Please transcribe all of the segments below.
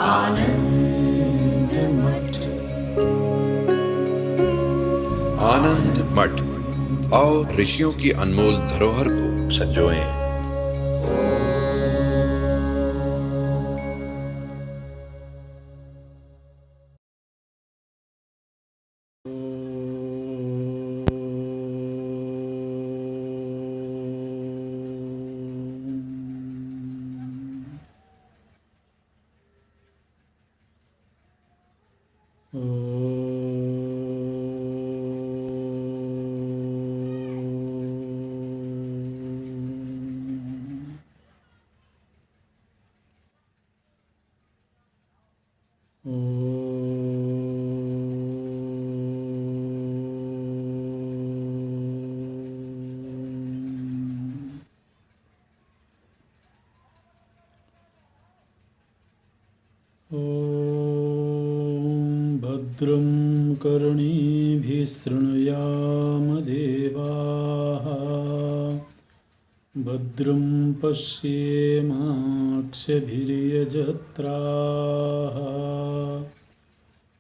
आनंद मठ। आनंद मठ और ऋषियों की अनमोल धरोहर को संजोएं। भद्रं कर्णेभिः शृणुयाम देवाः, भद्रं पश्येमाक्षभिर्यजत्राः,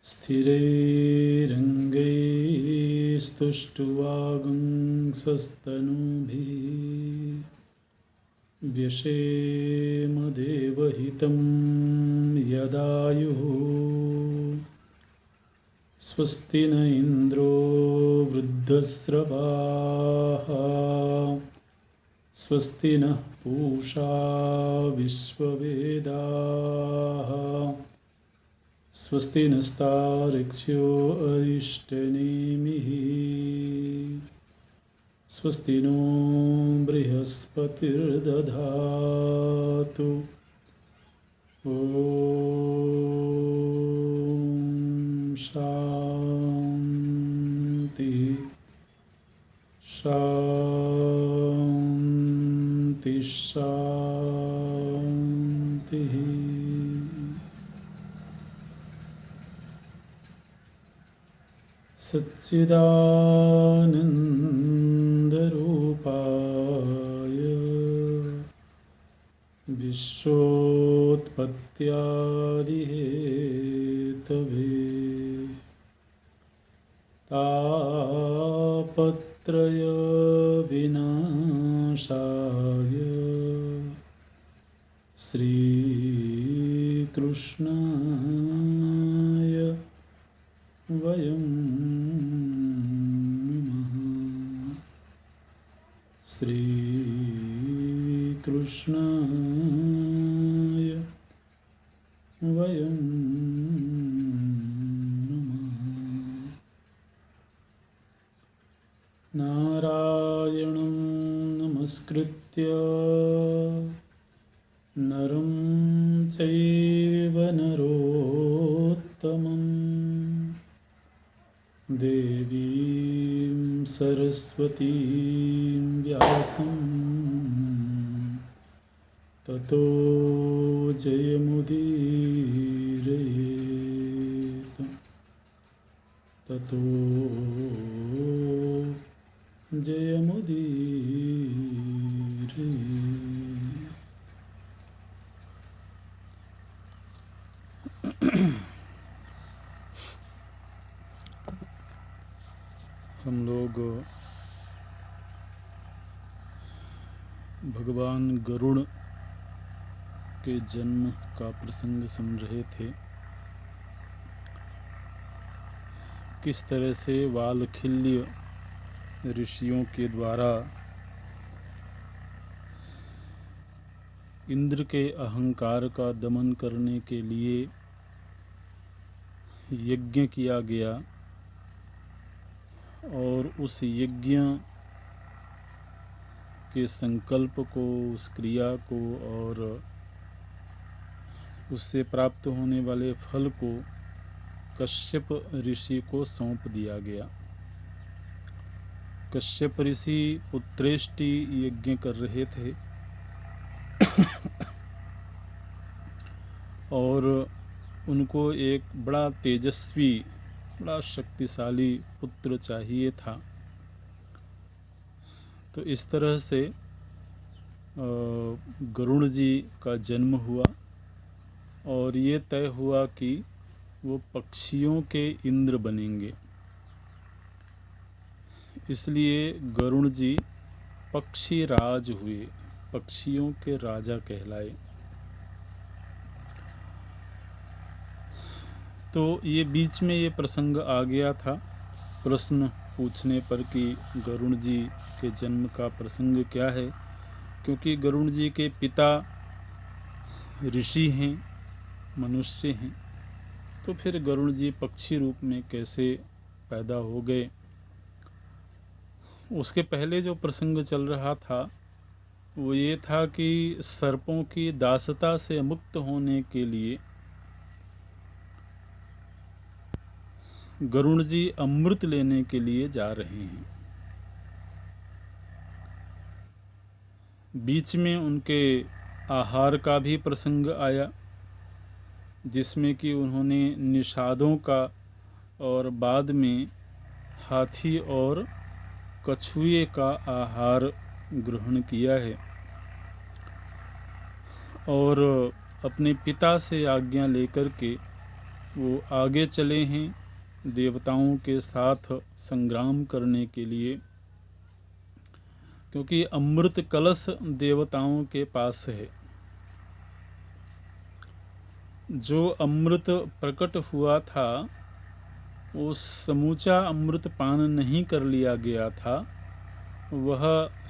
स्थिरैरङ्गैस्तुष्ट्वागुंसस्तनूभिः व्यशेम देवहितं यदायुः। स्वस्ति न इन्द्रो वृद्धस्रवाः, स्वस्ति नः पूषा विश्ववेदाः, स्वस्ति नस्तार्क्ष्यो अरिष्टनेमिः, स्वस्ति नो बृहस्पतिर्दधातु। ॐ शान्ति शान्ति शान्तिः। सच्चिदानन्दरूपाय विश्वोत्पत्त्यादिहेतवे तापत्रयविनाशाय श्रीकृष्णाय वयं नमः। श्रीकृष्णाय वयं नमः। नारायणं नमस्कृत्य नरं चैव नरोत्तमं, देवीं सरस्वतीं व्यासं ततो जयमुदीरयेत्। ततो जयमुदीरयेत्। हम लोग भगवान गरुड़ के जन्म का प्रसंग सुन रहे थे। किस तरह से वालखिल्य ऋषियों के द्वारा इंद्र के अहंकार का दमन करने के लिए यज्ञ किया गया और उस यज्ञ के संकल्प को, उस क्रिया को और उससे प्राप्त होने वाले फल को कश्यप ऋषि को सौंप दिया गया। कश्यप ऋषि पुत्रेष्टि यज्ञ कर रहे थे और उनको एक बड़ा तेजस्वी, बड़ा शक्तिशाली पुत्र चाहिए था। तो इस तरह से गरुड़ जी का जन्म हुआ और ये तय हुआ कि वो पक्षियों के इंद्र बनेंगे। इसलिए गरुण जी पक्षी राज हुए, पक्षियों के राजा कहलाए। तो ये बीच में ये प्रसंग आ गया था प्रश्न पूछने पर कि गरुण जी के जन्म का प्रसंग क्या है, क्योंकि गरुण जी के पिता ऋषि हैं, मनुष्य हैं, तो फिर गरुण जी पक्षी रूप में कैसे पैदा हो गए। उसके पहले जो प्रसंग चल रहा था वो ये था कि सर्पों की दासता से मुक्त होने के लिए गरुण जी अमृत लेने के लिए जा रहे हैं। बीच में उनके आहार का भी प्रसंग आया, जिसमें कि उन्होंने निषादों का और बाद में हाथी और कछुए का आहार ग्रहण किया है और अपने पिता से आज्ञा लेकर के वो आगे चले हैं देवताओं के साथ संग्राम करने के लिए, क्योंकि अमृत कलश देवताओं के पास है। जो अमृत प्रकट हुआ था वो समूचा अमृत पान नहीं कर लिया गया था, वह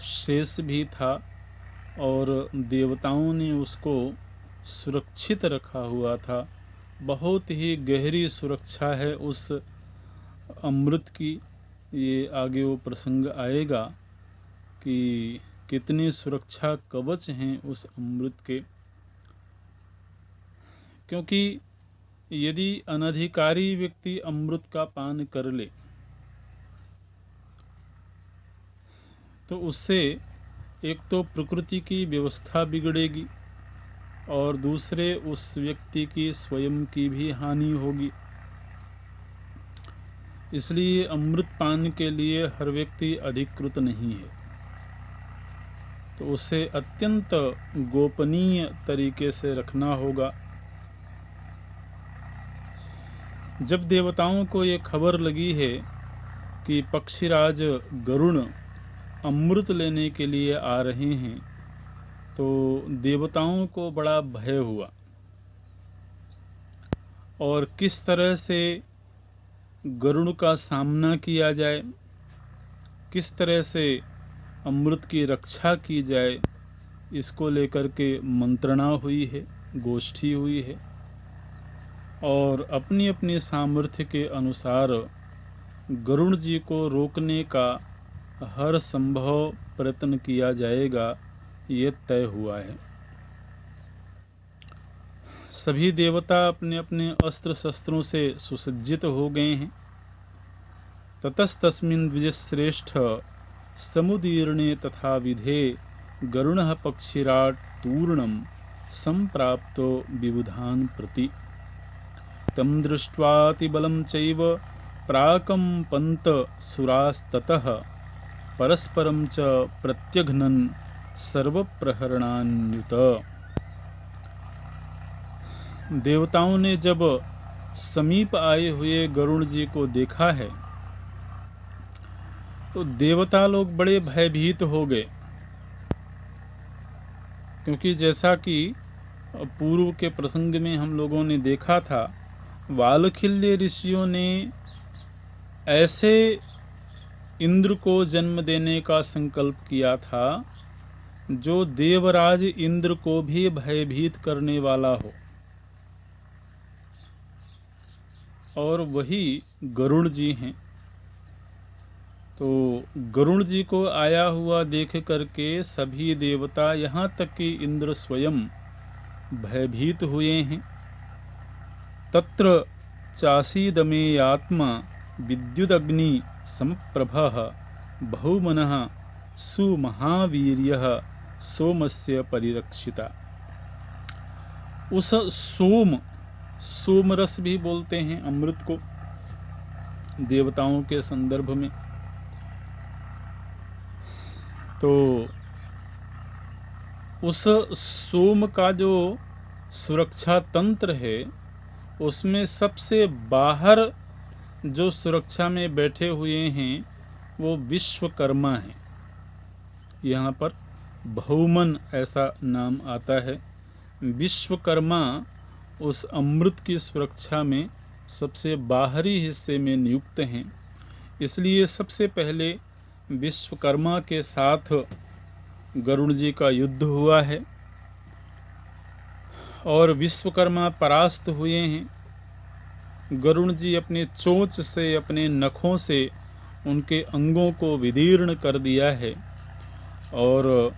शेष भी था और देवताओं ने उसको सुरक्षित रखा हुआ था। बहुत ही गहरी सुरक्षा है उस अमृत की। ये आगे वो प्रसंग आएगा कि कितने सुरक्षा कवच हैं उस अमृत के, क्योंकि यदि अनधिकारी व्यक्ति अमृत का पान कर ले तो उससे एक तो प्रकृति की व्यवस्था बिगड़ेगी और दूसरे उस व्यक्ति की स्वयं की भी हानि होगी। इसलिए अमृत पान के लिए हर व्यक्ति अधिकृत नहीं है, तो उसे अत्यंत गोपनीय तरीके से रखना होगा। जब देवताओं को ये खबर लगी है कि पक्षीराज गरुण अमृत लेने के लिए आ रहे हैं, तो देवताओं को बड़ा भय हुआ और किस तरह से गरुड़ का सामना किया जाए, किस तरह से अमृत की रक्षा की जाए, इसको लेकर के मंत्रणा हुई है, गोष्ठी हुई है और अपनी अपनी सामर्थ्य के अनुसार गरुड़ जी को रोकने का हर संभव प्रयत्न किया जाएगा, ये तय हुआ है। सभी देवता अपने अपने अस्त्र शस्त्रों से सुसज्जित हो गए हैं। ततस्तस्मिन् द्विजश्रेष्ठ समुदीर्णे तथा विधे गरुणः पक्षिराट् तूर्णं संप्राप्तो विबुधान् प्रति तं दृष्ट्वातिबलं चैव प्राकम्पन्त सुरास्ततः परस्परं च प्रत्यघ्नन् सर्वप्रहरणान्युत। देवताओं ने जब समीप आए हुए गरुड़ जी को देखा है तो देवता लोग बड़े भयभीत हो गए, क्योंकि जैसा कि पूर्व के प्रसंग में हम लोगों ने देखा था, वालखिल्य ऋषियों ने ऐसे इंद्र को जन्म देने का संकल्प किया था जो देवराज इंद्र को भी भयभीत करने वाला हो, और वही गरुड़ जी हैं। तो गरुड़ जी को आया हुआ देख करके सभी देवता, यहाँ तक कि इंद्र स्वयं भयभीत हुए हैं। तत्र चासीदमेयात्मा विद्युदग्नि समप्रभः बहुमनः सुमहावीर्यः सोमस्य परिरक्षिता। उस सोमरस भी बोलते हैं अमृत को देवताओं के संदर्भ में। तो उस सोम का जो सुरक्षा तंत्र है उसमें सबसे बाहर जो सुरक्षा में बैठे हुए हैं वो विश्वकर्मा हैं। यहाँ पर भौमन ऐसा नाम आता है। विश्वकर्मा उस अमृत की सुरक्षा में सबसे बाहरी हिस्से में नियुक्त हैं। इसलिए सबसे पहले विश्वकर्मा के साथ गरुड़ जी का युद्ध हुआ है और विश्वकर्मा परास्त हुए हैं। गरुड़ जी अपने चोंच से, अपने नखों से उनके अंगों को विदीर्ण कर दिया है और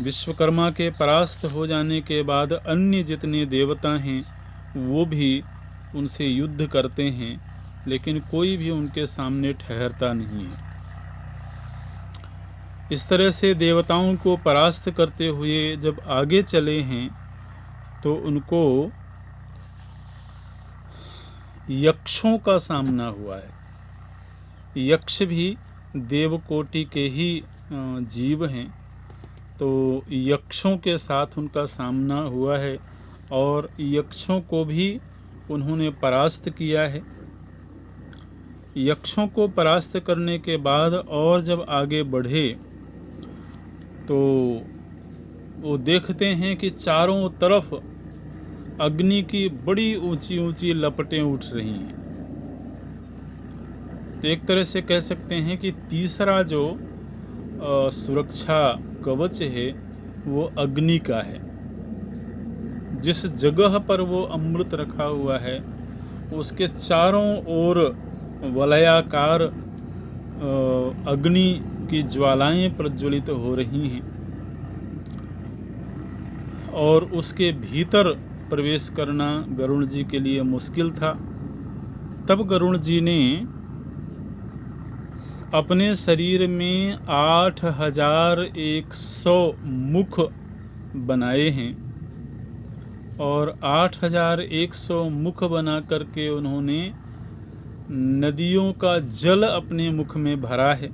विश्वकर्मा के परास्त हो जाने के बाद अन्य जितने देवता हैं वो भी उनसे युद्ध करते हैं, लेकिन कोई भी उनके सामने ठहरता नहीं है। इस तरह से देवताओं को परास्त करते हुए जब आगे चले हैं तो उनको यक्षों का सामना हुआ है। यक्ष भी देवकोटि के ही जीव हैं, तो यक्षों के साथ उनका सामना हुआ है और यक्षों को भी उन्होंने परास्त किया है। यक्षों को परास्त करने के बाद और जब आगे बढ़े तो वो देखते हैं कि चारों तरफ अग्नि की बड़ी ऊंची ऊंची लपटें उठ रही हैं। तो एक तरह से कह सकते हैं कि तीसरा जो सुरक्षा कवच है वो अग्नि का है। जिस जगह पर वो अमृत रखा हुआ है उसके चारों ओर वलयाकार अग्नि की ज्वालाएं प्रज्वलित हो रही हैं और उसके भीतर प्रवेश करना गरुड़ जी के लिए मुश्किल था। तब गरुड़ जी ने अपने शरीर में 8100 मुख बनाए हैं और 8100 मुख बना करके उन्होंने नदियों का जल अपने मुख में भरा है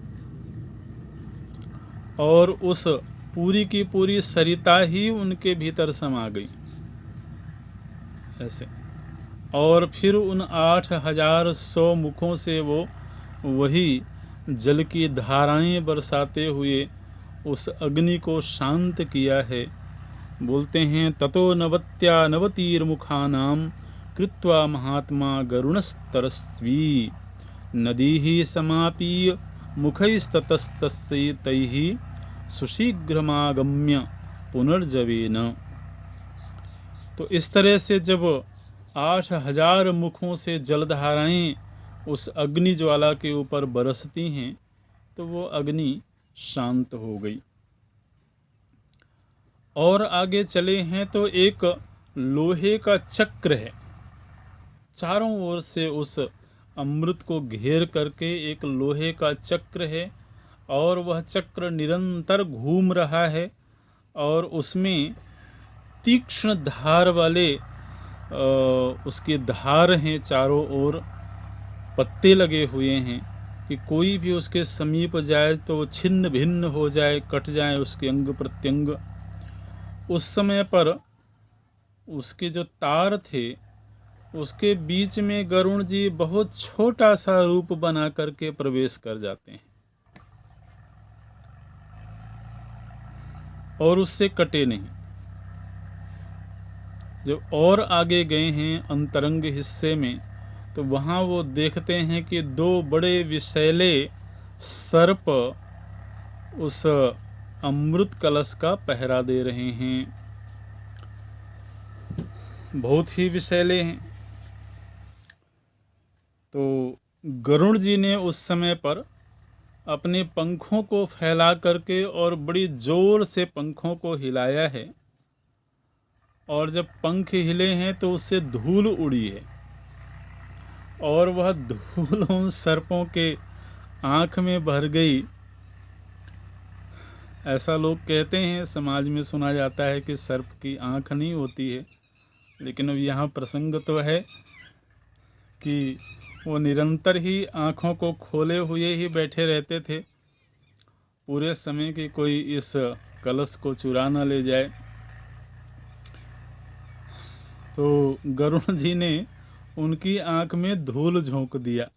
और उस पूरी की पूरी सरिता ही उनके भीतर समा गई ऐसे। और फिर उन 8100 मुखों से वो वही जल की धाराएं बरसाते हुए उस अग्नि को शांत किया है। बोलते हैं ततो नवत्या नवतीर्मुखानां कृत्वा महात्मा गरुणस्तरस्वी नदीः समापीय मुखैस्ततस्तस्यै तैः सुशीघ्रमागम्य पुनर्जवेन। तो इस तरह से जब 8000 मुखों से जलधाराएं उस अग्नि ज्वाला के ऊपर बरसती हैं तो वो अग्नि शांत हो गई। और आगे चले हैं तो एक लोहे का चक्र है, चारों ओर से उस अमृत को घेर करके एक लोहे का चक्र है और वह चक्र निरंतर घूम रहा है और उसमें तीक्ष्ण धार वाले उसकी धार हैं, चारों ओर पत्ते लगे हुए हैं कि कोई भी उसके समीप जाए तो छिन्न भिन्न हो जाए, कट जाए उसके अंग प्रत्यंग। उस समय पर उसके जो तार थे उसके बीच में गरुड़ जी बहुत छोटा सा रूप बना करके प्रवेश कर जाते हैं और उससे कटे नहीं। जब और आगे गए हैं अंतरंग हिस्से में तो वहाँ वो देखते हैं कि 2 बड़े विषैले सर्प उस अमृत कलश का पहरा दे रहे हैं, बहुत ही विषैले हैं। तो गरुड़ जी ने उस समय पर अपने पंखों को फैला करके और बड़ी जोर से पंखों को हिलाया है और जब पंख हिले हैं तो उससे धूल उड़ी है और वह धूल उन सर्पों के आँख में भर गई। ऐसा लोग कहते हैं, समाज में सुना जाता है कि सर्प की आँख नहीं होती है, लेकिन अब यहाँ प्रसंग तो है कि वो निरंतर ही आँखों को खोले हुए ही बैठे रहते थे पूरे समय कि कोई इस कलश को चुरा न ले जाए। तो गरुण जी ने उनकी आंख में धूल झोंक दिया।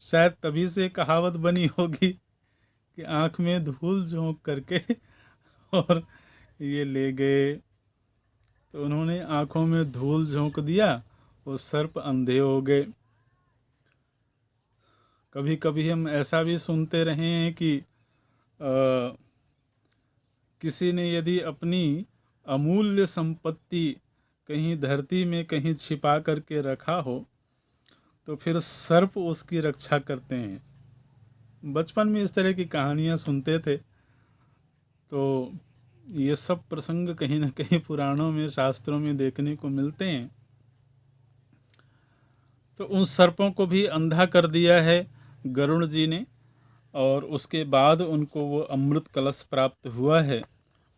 शायद तभी से कहावत बनी होगी कि आंख में धूल झोंक करके और ये ले गए। तो उन्होंने आंखों में धूल झोंक दिया, वो सर्प अंधे हो गए। कभी कभी हम ऐसा भी सुनते रहे हैं कि किसी ने यदि अपनी अमूल्य संपत्ति कहीं धरती में कहीं छिपा करके रखा हो तो फिर सर्प उसकी रक्षा करते हैं। बचपन में इस तरह की कहानियाँ सुनते थे। तो ये सब प्रसंग कहीं ना कहीं पुराणों में, शास्त्रों में देखने को मिलते हैं। तो उन सर्पों को भी अंधा कर दिया है गरुण जी ने, और उसके बाद उनको वो अमृत कलश प्राप्त हुआ है।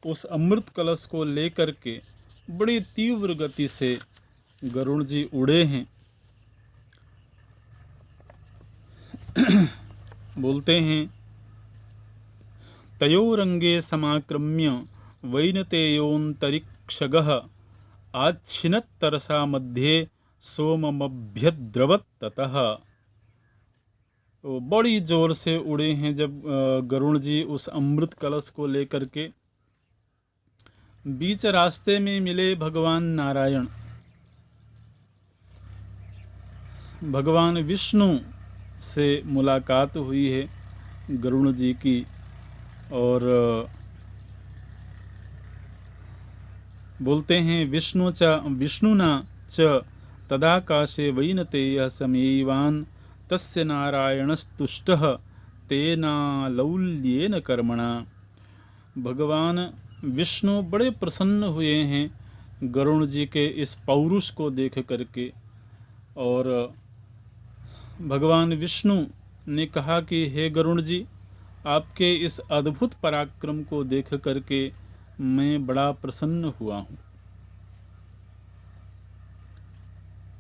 उस अमृत कलश को लेकर के बड़ी तीव्र गति से गरुण जी उड़े हैं। बोलते हैं, तयोरंगे समाक्रम्य वैनतेयोन्तरिक्षगः आच्छिनत् तरसा मध्ये सोममभ्यद्रवत् ततः। तो बड़ी जोर से उड़े हैं जब गरुण जी उस अमृत कलश को लेकर के। बीच रास्ते में मिले भगवान नारायण, भगवान विष्णु से मुलाकात हुई है गरुण जी की। और बोलते हैं, विष्णुना च तदाकाशे वैनतेयः समेवान् तस्य नारायणस्तुष्टः तेनालौल्येन कर्मणा। भगवान विष्णु बड़े प्रसन्न हुए हैं गरुण जी के इस पौरुष को देख करके। और भगवान विष्णु ने कहा कि हे गरुण जी, आपके इस अद्भुत पराक्रम को देख करके मैं बड़ा प्रसन्न हुआ हूँ।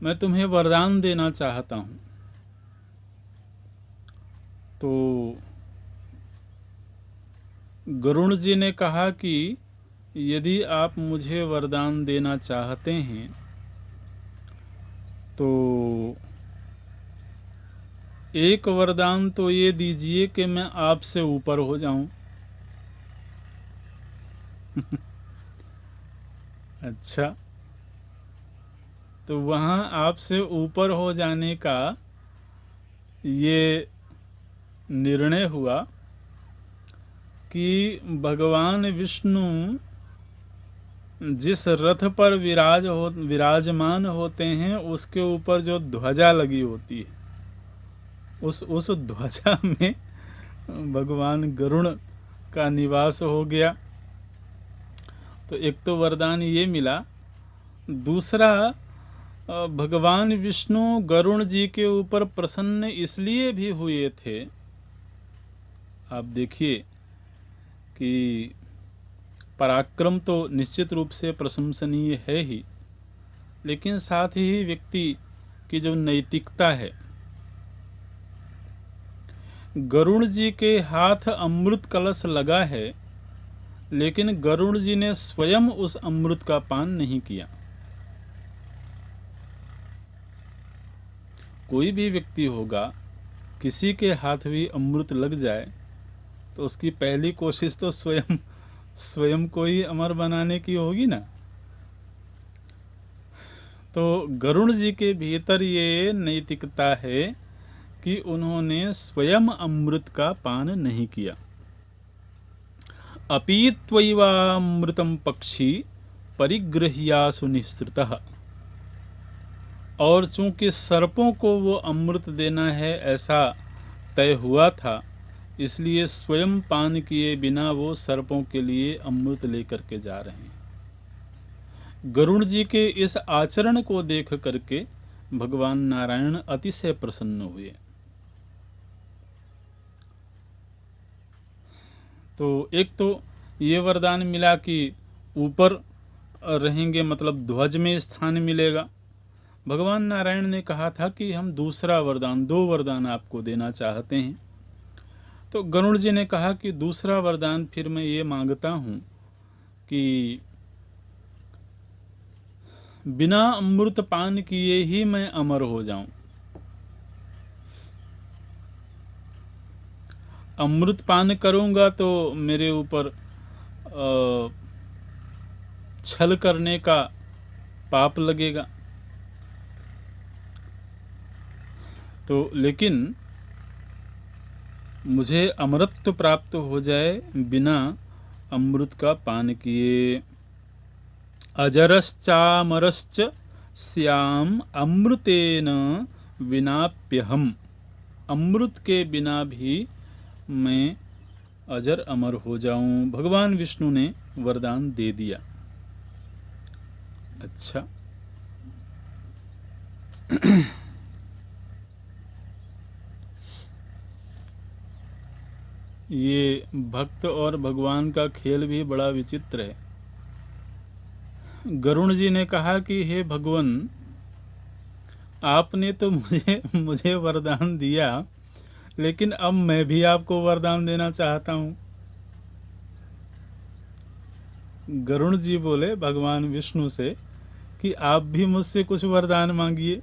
मैं तुम्हें वरदान देना चाहता हूँ। तो गरुण जी ने कहा कि यदि आप मुझे वरदान देना चाहते हैं तो एक वरदान तो ये दीजिए कि मैं आपसे ऊपर हो जाऊं। अच्छा, तो वहाँ आपसे ऊपर हो जाने का ये निर्णय हुआ कि भगवान विष्णु जिस रथ पर विराजमान होते हैं उसके ऊपर जो ध्वजा लगी होती है, उस ध्वजा में भगवान गरुण का निवास हो गया। तो एक तो वरदान ये मिला। दूसरा, भगवान विष्णु गरुण जी के ऊपर प्रसन्न इसलिए भी हुए थे, आप देखिए कि पराक्रम तो निश्चित रूप से प्रशंसनीय है ही, लेकिन साथ ही व्यक्ति की जो नैतिकता है। गरुण जी के हाथ अमृत कलश लगा है, लेकिन गरुण जी ने स्वयं उस अमृत का पान नहीं किया। कोई भी व्यक्ति होगा, किसी के हाथ भी अमृत लग जाए तो उसकी पहली कोशिश तो स्वयं को ही अमर बनाने की होगी ना। तो गरुण जी के भीतर ये नैतिकता है कि उन्होंने स्वयं अमृत का पान नहीं किया। अपीत्वैवामृतं पक्षी परिगृह्यासु निःसृतः। और चूंकि सर्पों को वो अमृत देना है ऐसा तय हुआ था, इसलिए स्वयं पान किए बिना वो सर्पों के लिए अमृत लेकर के जा रहे हैं। गरुड़ जी के इस आचरण को देख करके भगवान नारायण अतिशय प्रसन्न हुए। तो एक तो ये वरदान मिला कि ऊपर रहेंगे, मतलब ध्वज में स्थान मिलेगा। भगवान नारायण ने कहा था कि हम दूसरा वरदान, 2 वरदान आपको देना चाहते हैं। तो गरुड़ जी ने कहा कि दूसरा वरदान फिर मैं ये मांगता हूँ कि बिना अमृत पान किए ही मैं अमर हो जाऊं। अमृत पान करूंगा तो मेरे ऊपर छल करने का पाप लगेगा। तो लेकिन मुझे अमरत्व प्राप्त हो जाए बिना अमृत का पान किए। अजरश्चामरश्च श्याम अमृतेन विनाप्यहम्। अमृत के बिना भी मैं अजर अमर हो जाऊं। भगवान विष्णु ने वरदान दे दिया। अच्छा, ये भक्त और भगवान का खेल भी बड़ा विचित्र है। गरुण जी ने कहा कि हे भगवान, आपने तो मुझे वरदान दिया, लेकिन अब मैं भी आपको वरदान देना चाहता हूँ। गरुण जी बोले भगवान विष्णु से कि आप भी मुझसे कुछ वरदान मांगिए,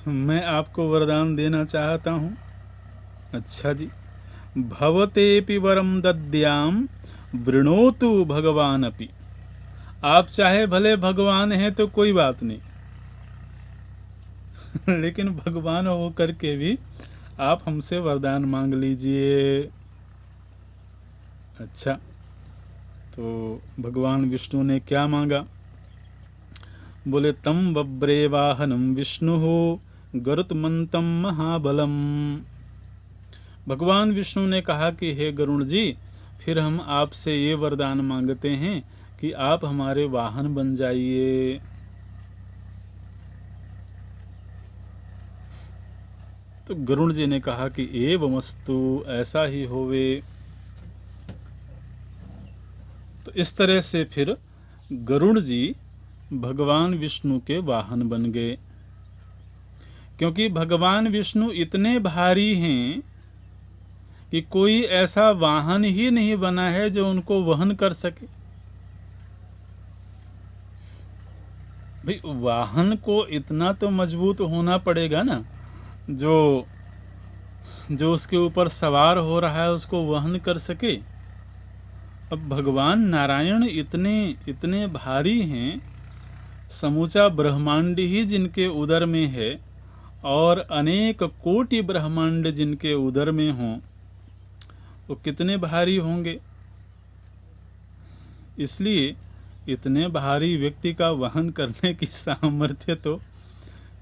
मैं आपको वरदान देना चाहता हूँ। अच्छा जी। भवतेपि वरम दद्याम वृणोतु भगवान अपि। आप चाहे भले भगवान हैं तो कोई बात नहीं, लेकिन भगवान हो करके भी आप हमसे वरदान मांग लीजिए। अच्छा, तो भगवान विष्णु ने क्या मांगा? बोले तम बब्रे वाहनम विष्णु गरुत्मंतम महाबलम। भगवान विष्णु ने कहा कि हे गरुण जी, फिर हम आपसे ये वरदान मांगते हैं कि आप हमारे वाहन बन जाइए। तो गरुण जी ने कहा कि एवमस्तु, ऐसा ही होवे। तो इस तरह से फिर गरुण जी भगवान विष्णु के वाहन बन गए, क्योंकि भगवान विष्णु इतने भारी हैं कि कोई ऐसा वाहन ही नहीं बना है जो उनको वहन कर सके। भाई, वाहन को इतना तो मजबूत होना पड़ेगा ना, जो उसके ऊपर सवार हो रहा है उसको वहन कर सके। अब भगवान नारायण इतने भारी हैं, समूचा ब्रह्मांड ही जिनके उदर में है और अनेक कोटि ब्रह्मांड जिनके उदर में हों, वो कितने भारी होंगे। इसलिए इतने भारी व्यक्ति का वहन करने की सामर्थ्य तो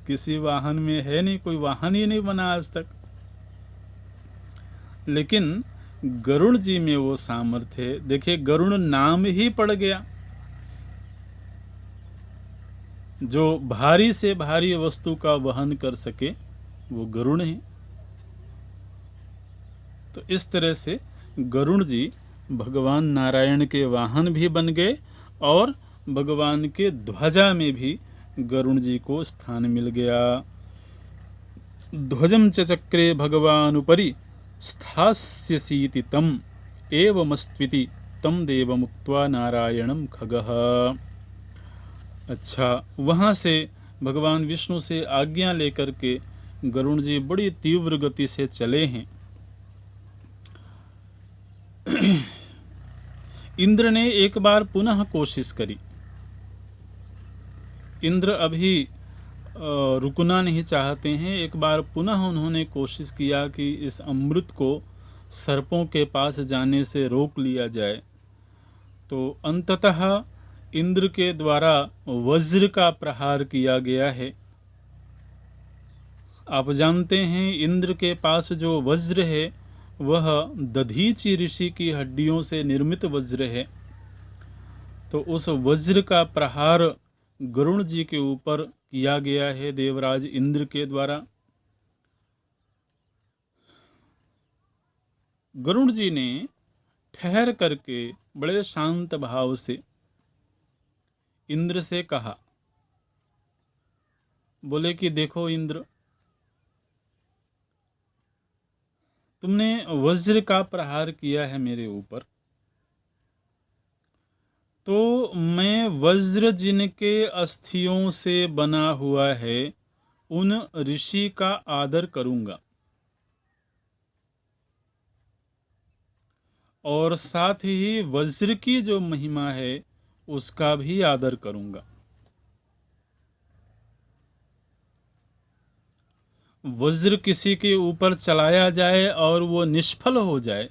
किसी वाहन में है नहीं, कोई वाहन ही नहीं बना आज तक। लेकिन गरुड़ जी में वो सामर्थ्य है। देखिए, गरुड़ नाम ही पड़ गया, जो भारी से भारी वस्तु का वहन कर सके वो गरुड़ है। तो इस तरह से गरुड़ जी भगवान नारायण के वाहन भी बन गए और भगवान के ध्वजा में भी गरुड़ जी को स्थान मिल गया। ध्वजं च चक्रे भगवानुपरि स्थास्यसीति तम एवमस्त्विति तम देवमुक्त्वा नारायणं खगः। अच्छा, वहाँ से भगवान विष्णु से आज्ञा लेकर के गरुड़ जी बड़ी तीव्र गति से चले हैं। इंद्र ने एक बार पुनः कोशिश करी। इंद्र अभी रुकना नहीं चाहते हैं। एक बार पुनः उन्होंने कोशिश किया कि इस अमृत को सर्पों के पास जाने से रोक लिया जाए। तो अंततः इंद्र के द्वारा वज्र का प्रहार किया गया है। आप जानते हैं, इंद्र के पास जो वज्र है वह दधीचि ऋषि की हड्डियों से निर्मित वज्र है। तो उस वज्र का प्रहार गरुड़ जी के ऊपर किया गया है देवराज इंद्र के द्वारा। गरुड़ जी ने ठहर करके बड़े शांत भाव से इंद्र से कहा, बोले कि देखो इंद्र, तुमने वज्र का प्रहार किया है मेरे ऊपर, तो मैं वज्र जिनके अस्थियों से बना हुआ है उन ऋषि का आदर करूंगा, और साथ ही वज्र की जो महिमा है उसका भी आदर करूंगा। वज्र किसी के ऊपर चलाया जाए और वो निष्फल हो जाए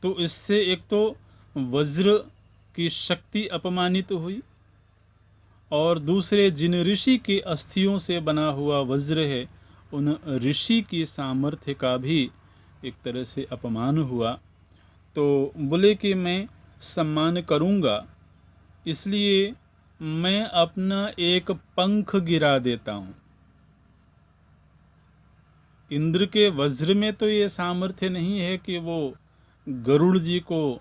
तो इससे एक तो वज्र की शक्ति अपमानित हुई, और दूसरे जिन ऋषि की अस्थियों से बना हुआ वज्र है उन ऋषि की सामर्थ्य का भी एक तरह से अपमान हुआ। तो बोले कि मैं सम्मान करूंगा, इसलिए मैं अपना एक पंख गिरा देता हूं। इंद्र के वज्र में तो ये सामर्थ्य नहीं है कि वो गरुड़ जी को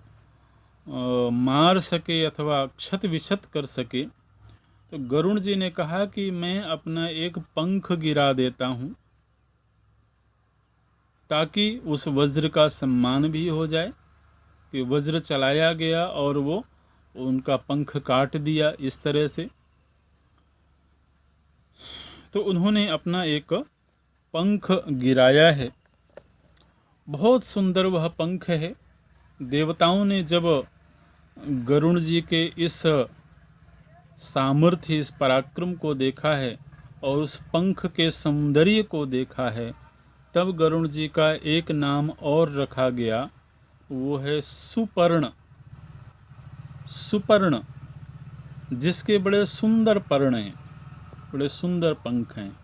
मार सके अथवा क्षत विक्षत कर सके। तो गरुड़ जी ने कहा कि मैं अपना एक पंख गिरा देता हूं ताकि उस वज्र का सम्मान भी हो जाए कि वज्र चलाया गया और वो उनका पंख काट दिया इस तरह से। तो उन्होंने अपना एक पंख गिराया है। बहुत सुंदर वह पंख है। देवताओं ने जब गरुड़ जी के इस सामर्थ्य, इस पराक्रम को देखा है और उस पंख के सौंदर्य को देखा है, तब गरुड़ जी का एक नाम और रखा गया, वो है सुपर्ण। सुपर्ण, जिसके बड़े सुंदर पर्ण हैं, बड़े सुंदर पंख हैं।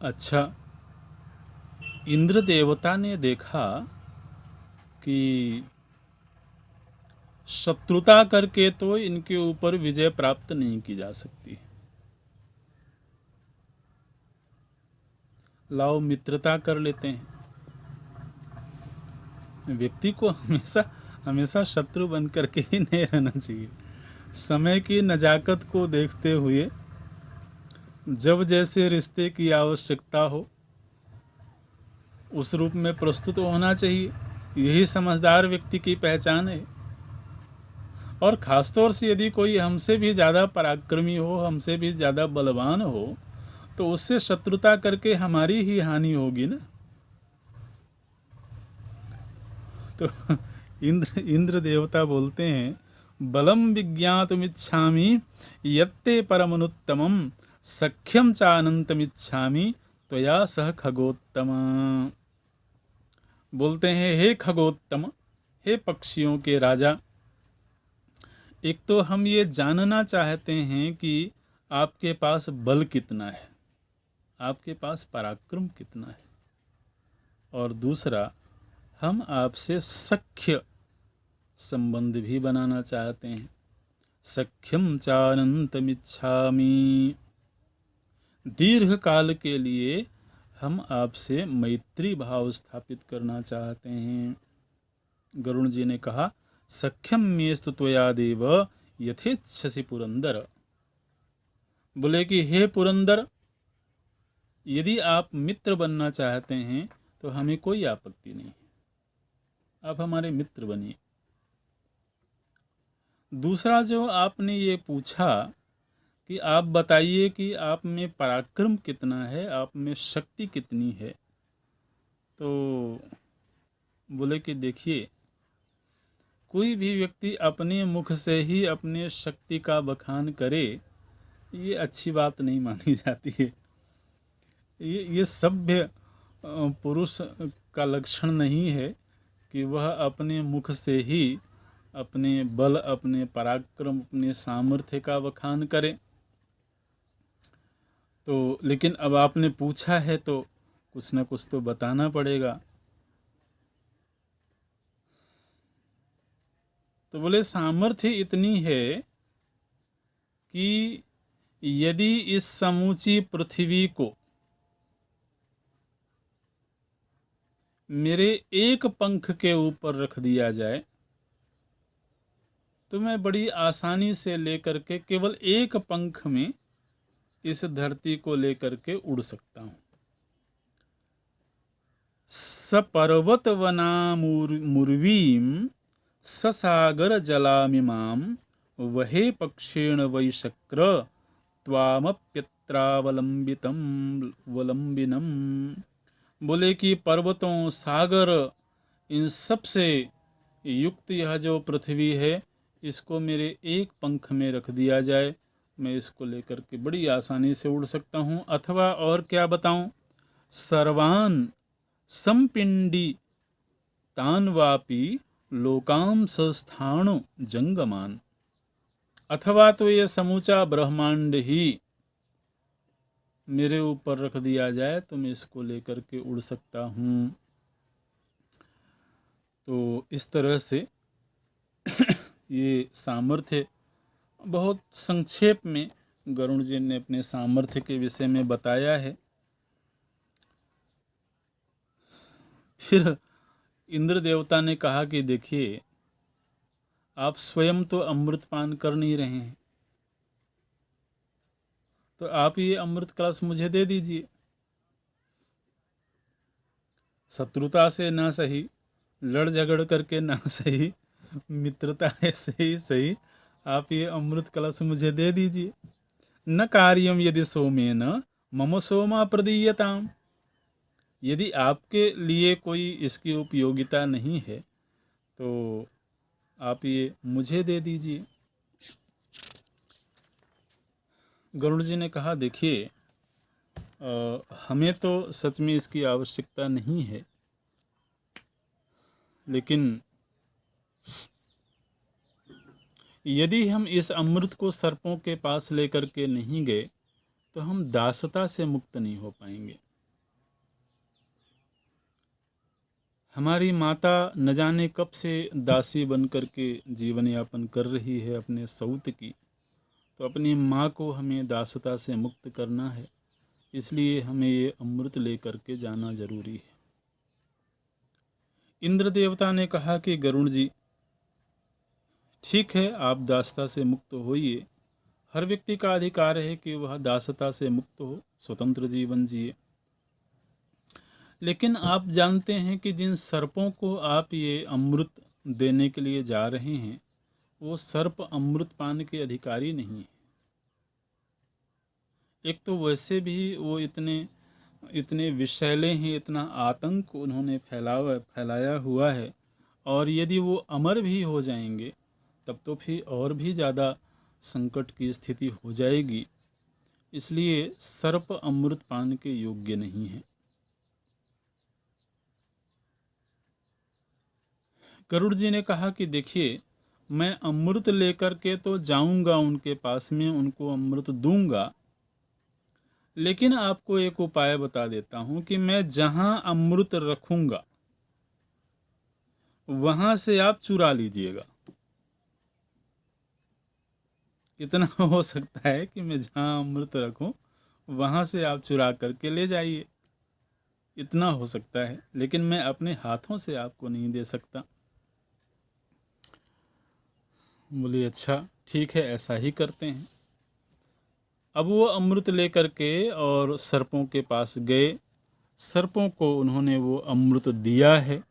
अच्छा, इंद्र देवता ने देखा कि शत्रुता करके तो इनके ऊपर विजय प्राप्त नहीं की जा सकती, लाओ मित्रता कर लेते हैं। व्यक्ति को हमेशा शत्रु बन करके ही नहीं रहना चाहिए। समय की नजाकत को देखते हुए जब जैसे रिश्ते की आवश्यकता हो उस रूप में प्रस्तुत होना चाहिए। यही समझदार व्यक्ति की पहचान है। और ख़ासतौर से यदि कोई हमसे भी ज़्यादा पराक्रमी हो, हमसे भी ज़्यादा बलवान हो, तो उससे शत्रुता करके हमारी ही हानि होगी ना। तो इंद्र देवता बोलते हैं, बलम विज्ञातुमिच्छामि यत्ते परमनुत्तमं सख्यम चानंतमिच्छामि त्वया सह खगोत्तम। बोलते हैं, हे खगोत्तम, हे पक्षियों के राजा, एक तो हम ये जानना चाहते हैं कि आपके पास बल कितना है, आपके पास पराक्रम कितना है, और दूसरा हम आपसे सख्य संबंध भी बनाना चाहते हैं। सख्यम चानंतमिच्छामि, दीर्घ काल के लिए हम आपसे मैत्री भाव स्थापित करना चाहते हैं। गरुड़ जी ने कहा, सख्यम मेस्तु त्वया देव यथेच्छसि पुरंदर। बोले कि हे पुरंदर, यदि आप मित्र बनना चाहते हैं तो हमें कोई आपत्ति नहीं, आप हमारे मित्र बनिए। दूसरा जो आपने ये पूछा कि आप बताइए कि आप में पराक्रम कितना है, आप में शक्ति कितनी है, तो बोले कि देखिए, कोई भी व्यक्ति अपने मुख से ही अपने शक्ति का बखान करे, ये अच्छी बात नहीं मानी जाती है। ये सभ्य पुरुष का लक्षण नहीं है कि वह अपने मुख से ही अपने बल, अपने पराक्रम, अपने सामर्थ्य का बखान करे। तो लेकिन अब आपने पूछा है तो कुछ न कुछ तो बताना पड़ेगा। तो बोले, सामर्थ्य इतनी है कि यदि इस समूची पृथ्वी को मेरे एक पंख के ऊपर रख दिया जाए तो मैं बड़ी आसानी से लेकर के केवल एक पंख में इस धरती को लेकर के उड़ सकता हूँ। सपर्वतवनामुर्वीं ससागरजलामिमां वहे पक्षेण वै शक्र त्वामप्यत्रावलंबिनम। बोले कि पर्वतों, सागर, इन सब से युक्त यह जो पृथ्वी है, इसको मेरे एक पंख में रख दिया जाए, मैं इसको लेकर के बड़ी आसानी से उड़ सकता हूँ। अथवा और क्या बताऊँ, सर्वान संपिंडी तान्वापि लोकाम संस्थाणु जंगमान। अथवा तो ये समूचा ब्रह्मांड ही मेरे ऊपर रख दिया जाए तो मैं इसको लेकर के उड़ सकता हूँ। तो इस तरह से ये सामर्थ्य बहुत संक्षेप में गरुड़ जी ने अपने सामर्थ्य के विषय में बताया है। फिर इंद्र देवता ने कहा कि देखिए, आप स्वयं तो अमृत पान कर नहीं रहे हैं, तो आप ये अमृत कलश मुझे दे दीजिए। शत्रुता से ना सही, लड़ झगड़ करके ना सही, मित्रता से ही सही, आप ये अमृत कलश मुझे दे दीजिए। न कार्यम यदि सोमेन मम सोमा प्रदीयताम। यदि आपके लिए कोई इसकी उपयोगिता नहीं है तो आप ये मुझे दे दीजिए। गरुड़ जी ने कहा, देखिए, हमें तो सच में इसकी आवश्यकता नहीं है, लेकिन यदि हम इस अमृत को सर्पों के पास लेकर के नहीं गए तो हम दासता से मुक्त नहीं हो पाएंगे। हमारी माता न जाने कब से दासी बन करके जीवन यापन कर रही है अपने सौत की, तो अपनी माँ को हमें दासता से मुक्त करना है, इसलिए हमें ये अमृत लेकर के जाना जरूरी है। इंद्र देवता ने कहा कि गरुड़ जी, ठीक है, आप दासता से मुक्त होइए। हर व्यक्ति का अधिकार है कि वह दासता से मुक्त हो, स्वतंत्र जीवन जिए। लेकिन आप जानते हैं कि जिन सर्पों को आप ये अमृत देने के लिए जा रहे हैं, वो सर्प अमृत पान के अधिकारी नहीं है। एक तो वैसे भी वो इतने विषैले हैं, इतना आतंक उन्होंने फैलाया हुआ है, और यदि वो अमर भी हो जाएंगे तब तो फिर और भी ज़्यादा संकट की स्थिति हो जाएगी। इसलिए सर्प अमृत पान के योग्य नहीं है। गरुड़ जी ने कहा कि देखिए, मैं अमृत लेकर के तो जाऊंगा उनके पास में, उनको अमृत दूंगा, लेकिन आपको एक उपाय बता देता हूं कि मैं जहां अमृत रखूंगा वहां से आप चुरा लीजिएगा। इतना हो सकता है कि मैं जहां अमृत रखूं वहां से आप चुरा करके ले जाइए, इतना हो सकता है, लेकिन मैं अपने हाथों से आपको नहीं दे सकता। बोले, अच्छा ठीक है, ऐसा ही करते हैं। अब वो अमृत लेकर के और सर्पों के पास गए। सर्पों को उन्होंने वो अमृत दिया है।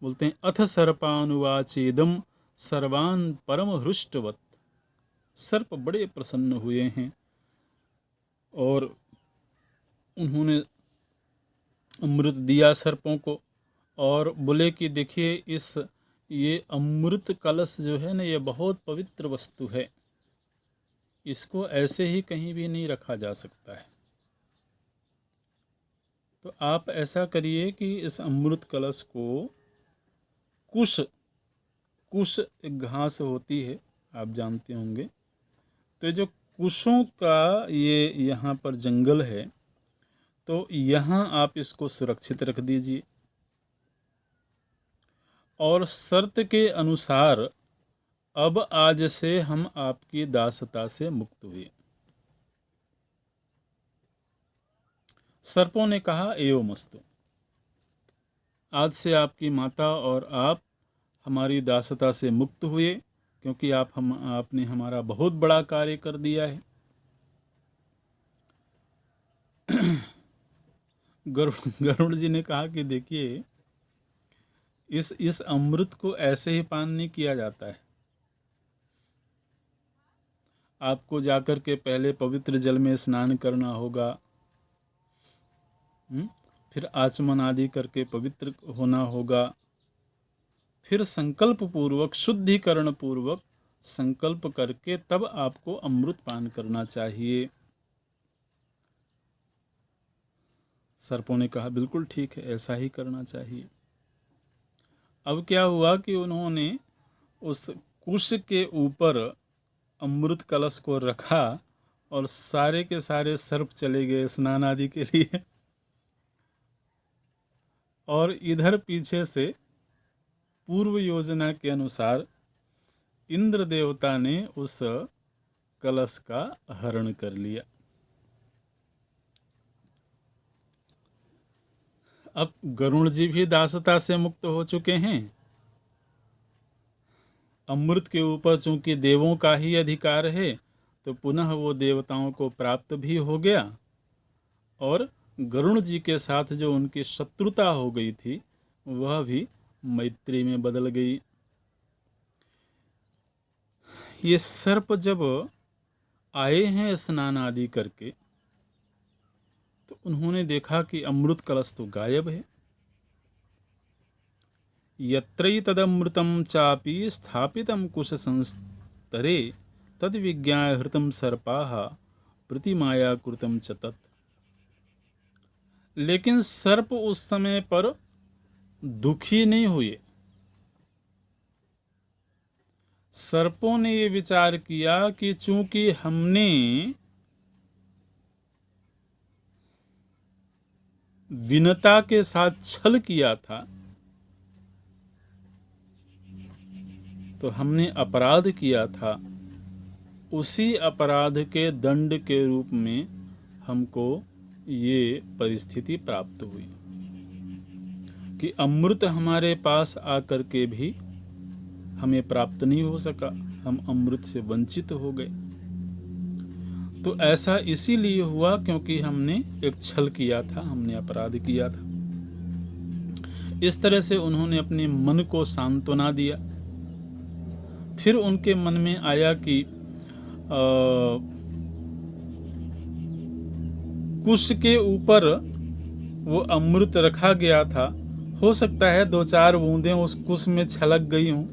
बोलते हैं, अथ सर्पानुवाचेदम सर्वान परम हृष्टवत। सर्प बड़े प्रसन्न हुए हैं और उन्होंने अमृत दिया सर्पों को, और बोले कि देखिए, ये अमृत कलश जो है ना, ये बहुत पवित्र वस्तु है, इसको ऐसे ही कहीं भी नहीं रखा जा सकता है। तो आप ऐसा करिए कि इस अमृत कलश को कुश एक घास होती है, आप जानते होंगे, तो जो कुशों का ये यहाँ पर जंगल है, तो यहाँ आप इसको सुरक्षित रख दीजिए, और शर्त के अनुसार अब आज से हम आपकी दासता से मुक्त हुए। सर्पों ने कहा, एवमस्तु, आज से आपकी माता और आप हमारी दासता से मुक्त हुए, क्योंकि आपने हमारा बहुत बड़ा कार्य कर दिया है। गरुड़ जी ने कहा कि देखिए, इस अमृत को ऐसे ही पान नहीं किया जाता है। आपको जाकर के पहले पवित्र जल में स्नान करना होगा, फिर आचमन आदि करके पवित्र होना होगा, फिर संकल्प पूर्वक, शुद्धिकरण पूर्वक संकल्प करके तब आपको अमृत पान करना चाहिए। सर्पों ने कहा बिल्कुल ठीक है, ऐसा ही करना चाहिए। अब क्या हुआ कि उन्होंने उस कुश के ऊपर अमृत कलश को रखा और सारे के सारे सर्प चले गए स्नान आदि के लिए, और इधर पीछे से पूर्व योजना के अनुसार इंद्र देवता ने उस कलश का हरण कर लिया। अब गरुड़ जी भी दासता से मुक्त हो चुके हैं। अमृत के ऊपर चूंकि देवों का ही अधिकार है, तो पुनः वो देवताओं को प्राप्त भी हो गया, और गरुड़ जी के साथ जो उनकी शत्रुता हो गई थी वह भी मैत्री में बदल गई। ये सर्प जब आए हैं स्नान आदि करके, तो उन्होंने देखा कि अमृत कलश तो गायब है। यत्रैतदमृतं चापि स्थापितं कुश संस्तरे तद विज्ञाय हृतं सर्पाः प्रतिमाया कृतं च तत्। लेकिन सर्प उस समय पर दुखी नहीं हुए। सर्पों ने ये विचार किया कि चूंकि हमने विनता के साथ छल किया था, तो हमने अपराध किया था, उसी अपराध के दंड के रूप में हमको ये परिस्थिति प्राप्त हुई कि अमृत हमारे पास आकर के भी हमें प्राप्त नहीं हो सका, हम अमृत से वंचित हो गए। तो ऐसा इसीलिए हुआ क्योंकि हमने एक छल किया था, हमने अपराध किया था। इस तरह से उन्होंने अपने मन को सांत्वना दिया। फिर उनके मन में आया कि कुश के ऊपर वो अमृत रखा गया था, हो सकता है 2-4 बूंदें उस कुश में छलक गई हों।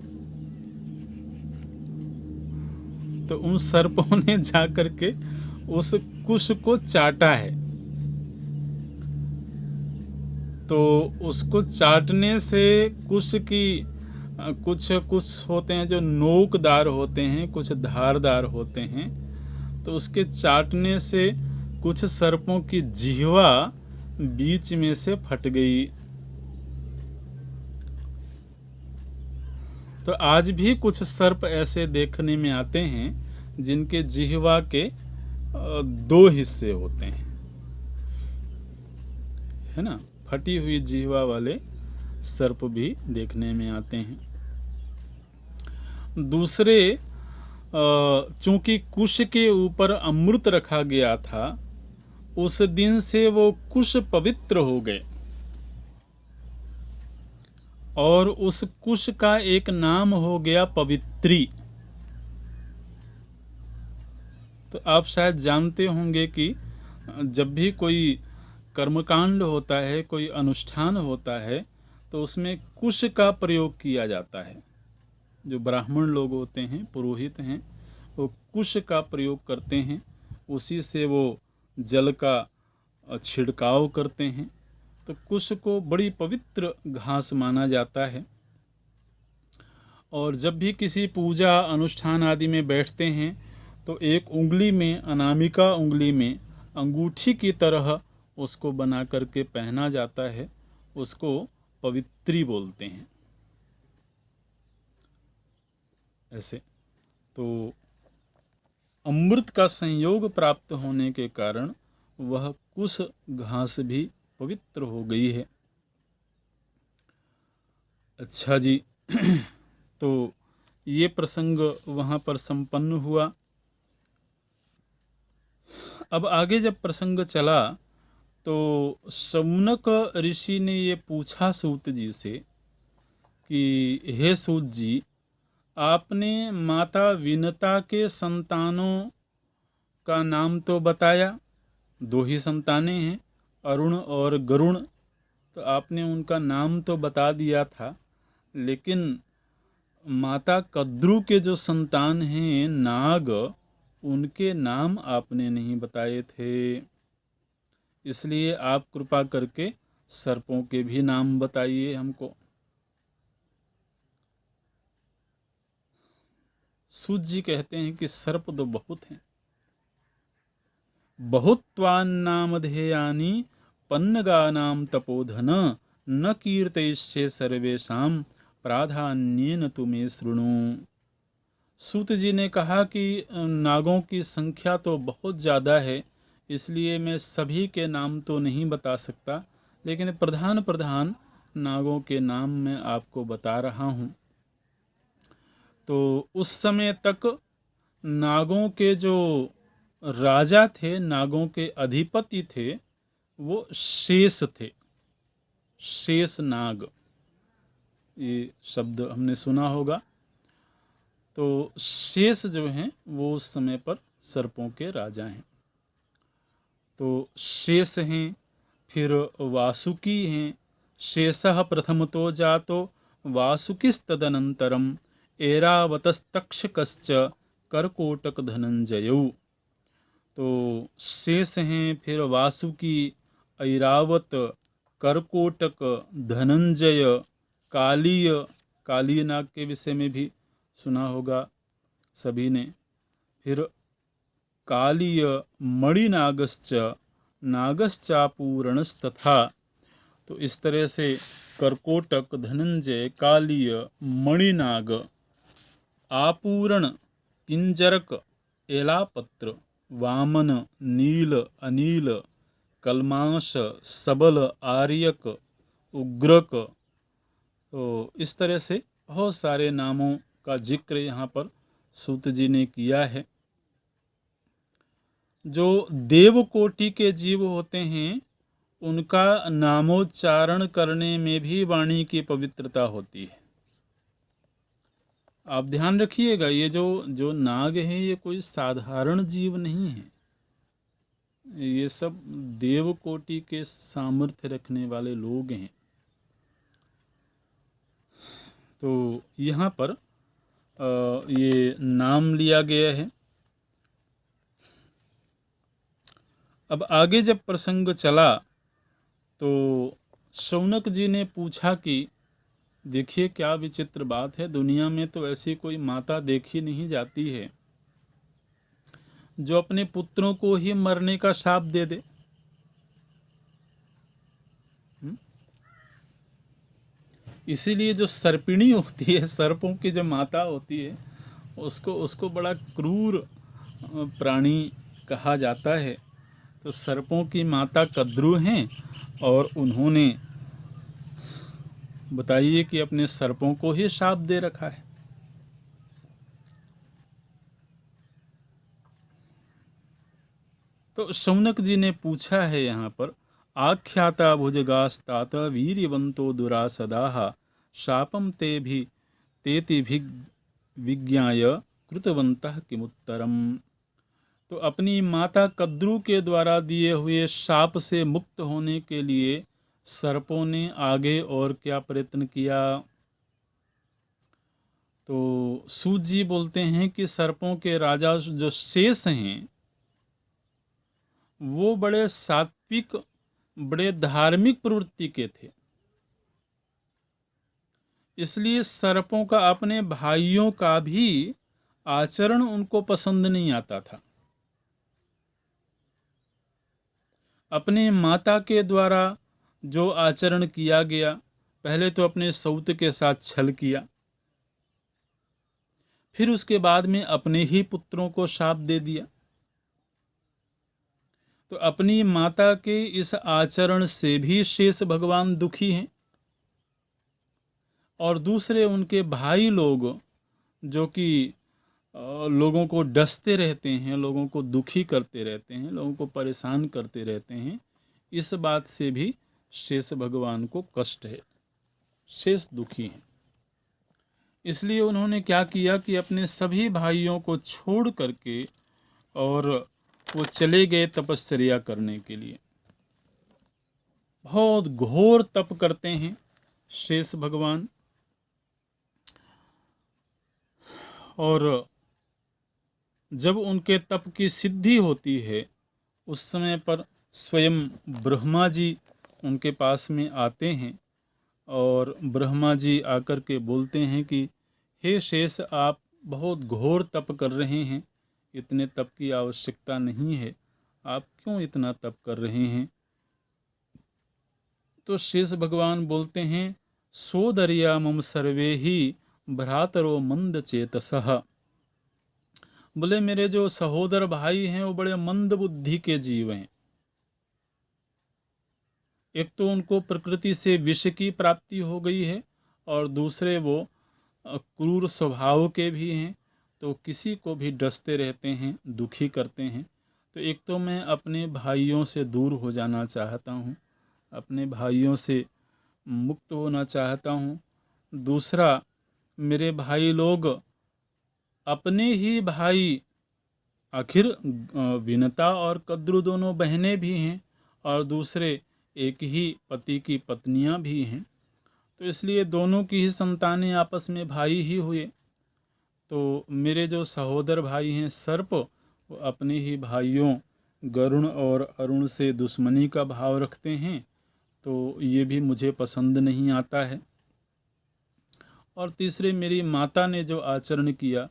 तो उन सर्पों ने जाकर के उस कुश को चाटा है। तो उसको चाटने से कुश की कुछ होते हैं जो नोकदार होते हैं, कुछ धारदार होते हैं, तो उसके चाटने से कुछ सर्पों की जिह्वा बीच में से फट गई। तो आज भी कुछ सर्प ऐसे देखने में आते हैं जिनके जिह्वा के 2 हिस्से होते हैं, है ना। फटी हुई जिह्वा वाले सर्प भी देखने में आते हैं। दूसरे, चूंकि कुश के ऊपर अमृत रखा गया था, उस दिन से वो कुश पवित्र हो गए, और उस कुश का एक नाम हो गया पवित्री। तो आप शायद जानते होंगे कि जब भी कोई कर्मकांड होता है, कोई अनुष्ठान होता है, तो उसमें कुश का प्रयोग किया जाता है। जो ब्राह्मण लोग होते हैं, पुरोहित हैं, वो कुश का प्रयोग करते हैं, उसी से वो जल का छिड़काव करते हैं। तो कुश को बड़ी पवित्र घास माना जाता है, और जब भी किसी पूजा अनुष्ठान आदि में बैठते हैं तो एक उंगली में, अनामिका उंगली में अंगूठी की तरह उसको बना करके पहना जाता है, उसको पवित्री बोलते हैं। ऐसे तो अमृत का संयोग प्राप्त होने के कारण वह कुश घास भी पवित्र हो गई है। अच्छा जी, तो ये प्रसंग वहाँ पर संपन्न हुआ। अब आगे जब प्रसंग चला तो शौनक ऋषि ने ये पूछा सूत जी से कि हे सूत जी, आपने माता विनता के संतानों का नाम तो बताया, 2 ही संतानें हैं, अरुण और गरुण, तो आपने उनका नाम तो बता दिया था, लेकिन माता कद्रु के जो संतान हैं नाग, उनके नाम आपने नहीं बताए थे। इसलिए आप कृपा करके सर्पों के भी नाम बताइए हमको। सूत जी कहते हैं कि सर्प तो बहुत हैं, बहुत्वान्नामधेयानि पन्नगानां तपोधन न कीर्तयिष्ये सर्वेषां प्राधान्येन तु मे शृणु। सूत जी ने कहा कि नागों की संख्या तो बहुत ज़्यादा है, इसलिए मैं सभी के नाम तो नहीं बता सकता, लेकिन प्रधान प्रधान नागों के नाम मैं आपको बता रहा हूँ। तो उस समय तक नागों के जो राजा थे, नागों के अधिपति थे, वो शेष थे। शेष नाग, ये शब्द हमने सुना होगा। तो शेष जो हैं वो उस समय पर सर्पों के राजा हैं। तो शेष हैं, फिर वासुकी हैं। शेषः प्रथमतो जातो वासुकिस्तदनन्तरम् ऐरावतस्तक्षकश्च करकोटक धनंजयौ। तो शेष हैं, फिर वासुकी, ऐरावत, करकोटक, धनंजय, कालीय, कालीय नाग के विषय में भी सुना होगा सभी ने। फिर कालीय, मणिनागश्च नागश्चापूरणस्तथा। तो इस तरह से करकोटक, धनंजय, कालीय, मणिनाग, आपूरण, किंजरक, एलापत्र, वामन, नील, अनील, कलमाश, सबल, आर्यक, उग्रक। तो इस तरह से बहुत सारे नामों का जिक्र यहाँ पर सूत जी ने किया है। जो देवकोटि के जीव होते हैं उनका नामोच्चारण करने में भी वाणी की पवित्रता होती है। आप ध्यान रखिएगा, ये जो नाग हैं ये कोई साधारण जीव नहीं है, ये सब देवकोटि के सामर्थ्य रखने वाले लोग हैं। तो यहाँ पर ये नाम लिया गया है। अब आगे जब प्रसंग चला तो शौनक जी ने पूछा कि देखिए क्या विचित्र बात है, दुनिया में तो ऐसी कोई माता देखी नहीं जाती है जो अपने पुत्रों को ही मरने का शाप दे दे। इसीलिए जो सर्पिणी होती है, सर्पों की जो माता होती है, उसको बड़ा क्रूर प्राणी कहा जाता है। तो सर्पों की माता कद्रु हैं और उन्होंने बताइए कि अपने सर्पों को ही शाप दे रखा है। तो शौनक जी ने पूछा है यहाँ पर, आख्याता भुजगास्तात वीर्यवंतो दुरासदाः शापम तेति विज्ञाय कृतवन्तः किमुत्तरम। तो अपनी माता कद्रु के द्वारा दिए हुए शाप से मुक्त होने के लिए सर्पों ने आगे और क्या प्रयत्न किया। तो सूत जी बोलते हैं कि सर्पों के राजा जो शेष हैं वो बड़े सात्विक, बड़े धार्मिक प्रवृत्ति के थे, इसलिए सर्पों का अपने भाइयों का भी आचरण उनको पसंद नहीं आता था। अपने माता के द्वारा जो आचरण किया गया, पहले तो अपने सौत के साथ छल किया, फिर उसके बाद में अपने ही पुत्रों को शाप दे दिया। तो अपनी माता के इस आचरण से भी शेष भगवान दुखी हैं, और दूसरे उनके भाई लोग जो कि लोगों को डसते रहते हैं, लोगों को दुखी करते रहते हैं, लोगों को परेशान करते रहते हैं, इस बात से भी शेष भगवान को कष्ट है, शेष दुखी हैं। इसलिए उन्होंने क्या किया कि अपने सभी भाइयों को छोड़ करके और वो चले गए तपश्चर्या करने के लिए। बहुत घोर तप करते हैं शेष भगवान, और जब उनके तप की सिद्धि होती है उस समय पर स्वयं ब्रह्मा जी उनके पास में आते हैं और ब्रह्मा जी आकर के बोलते हैं कि हे शेष, आप बहुत घोर तप कर रहे हैं, इतने तप की आवश्यकता नहीं है, आप क्यों इतना तप कर रहे हैं? तो शेष भगवान बोलते हैं, सोदर्या मम सर्वे ही भ्रातरो मंद चेतसः। बोले मेरे जो सहोदर भाई हैं वो बड़े मंद बुद्धि के जीव हैं। एक तो उनको प्रकृति से विष की प्राप्ति हो गई है और दूसरे वो क्रूर स्वभाव के भी हैं, तो किसी को भी डसते रहते हैं, दुखी करते हैं। तो एक तो मैं अपने भाइयों से दूर हो जाना चाहता हूँ, अपने भाइयों से मुक्त होना चाहता हूँ। दूसरा, मेरे भाई लोग अपने ही भाई, आखिर विनता और कद्रू दोनों बहनें भी हैं और दूसरे एक ही पति की पत्नियां भी हैं, तो इसलिए दोनों की ही संतानें आपस में भाई ही हुए। तो मेरे जो सहोदर भाई हैं सर्प, वो अपने ही भाइयों गरुण और अरुण से दुश्मनी का भाव रखते हैं, तो ये भी मुझे पसंद नहीं आता है। और तीसरे, मेरी माता ने जो आचरण किया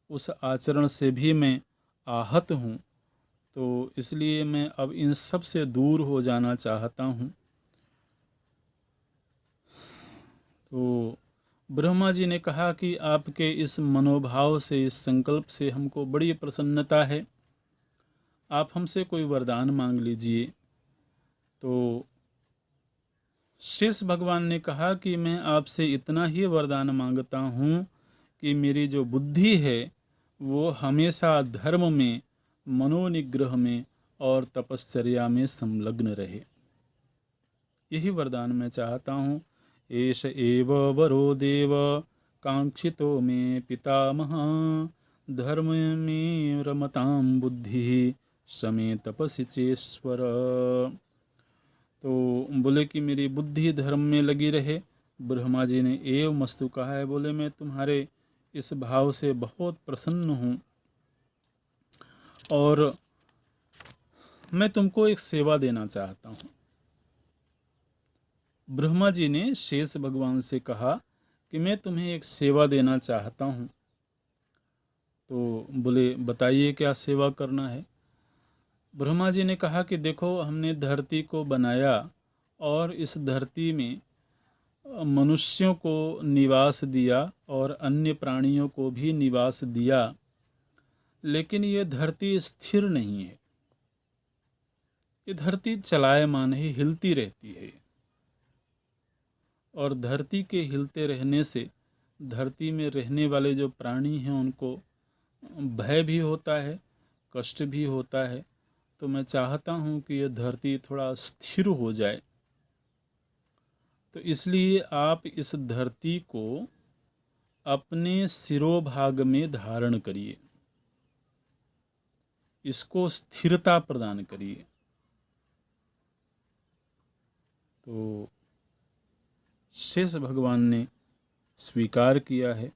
उस आचरण से भी मैं आहत हूँ, तो इसलिए मैं अब इन सब से दूर हो जाना चाहता हूँ। तो ब्रह्मा जी ने कहा कि आपके इस मनोभाव से, इस संकल्प से हमको बड़ी प्रसन्नता है, आप हमसे कोई वरदान मांग लीजिए। तो शेष भगवान ने कहा कि मैं आपसे इतना ही वरदान मांगता हूँ कि मेरी जो बुद्धि है वो हमेशा धर्म में, मनोनिग्रह में और तपश्चर्या में संलग्न रहे। यही वरदान मैं चाहता हूँ। एष एव वरो देव कांक्षितो मे पितामह, धर्म में रमतां बुद्धि समे तपसि चेश्वर। तो बोले कि मेरी बुद्धि धर्म में लगी रहे। ब्रह्मा जी ने एव मस्तु कहा है, बोले मैं तुम्हारे इस भाव से बहुत प्रसन्न हूँ और मैं तुमको एक सेवा देना चाहता हूँ। ब्रह्मा जी ने शेष भगवान से कहा कि मैं तुम्हें एक सेवा देना चाहता हूँ। तो बोले बताइए क्या सेवा करना है। ब्रह्मा जी ने कहा कि देखो, हमने धरती को बनाया और इस धरती में मनुष्यों को निवास दिया और अन्य प्राणियों को भी निवास दिया, लेकिन ये धरती स्थिर नहीं है। ये धरती चलायमान है, हिलती रहती है, और धरती के हिलते रहने से धरती में रहने वाले जो प्राणी हैं उनको भय भी होता है, कष्ट भी होता है। तो मैं चाहता हूँ कि यह धरती थोड़ा स्थिर हो जाए, तो इसलिए आप इस धरती को अपने सिरोभाग में धारण करिए, इसको स्थिरता प्रदान करिए। तो शेष भगवान ने स्वीकार किया है।